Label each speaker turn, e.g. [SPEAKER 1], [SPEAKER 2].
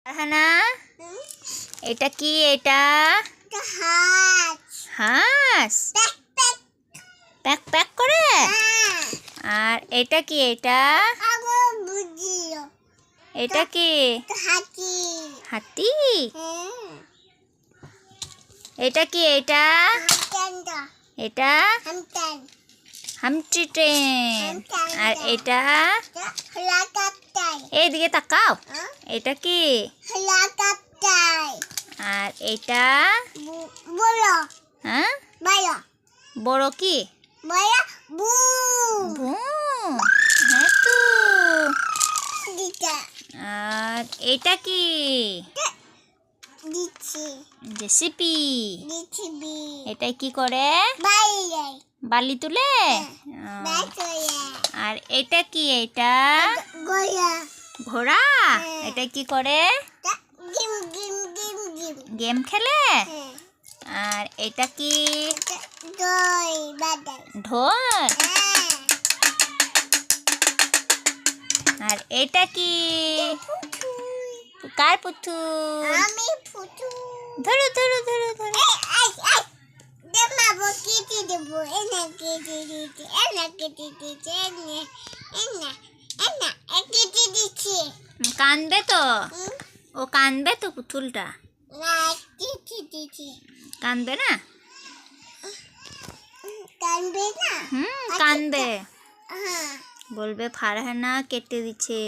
[SPEAKER 1] ফারহানা, এটা কি? এটা হাঁস প্যাক প্যাক করে। আর এটা কি? এটা কি? হাতি। এটা কি? এটা হামটি ট্রেন। আর এটা এইদিকে তাকাও। এটা কি? আর এটা হ্যাঁ বড় কি? হ্যাঁ তো। আর এটা কি? জেসিপি। এটাই কি করে? বালি তুলে। আর এটা কি? এটা ঘোড়া। এটা কি করে? গেম খেলে। আর এটা কি? ঢোল। আর এটা কি? কার পুতুল? ধরো ধরো ধরো ধরো। কানবে তো, ও কানবে তো পুতুলটা। কানবে না? কানবে। বলবে ফারহানা কেটে দিচ্ছে।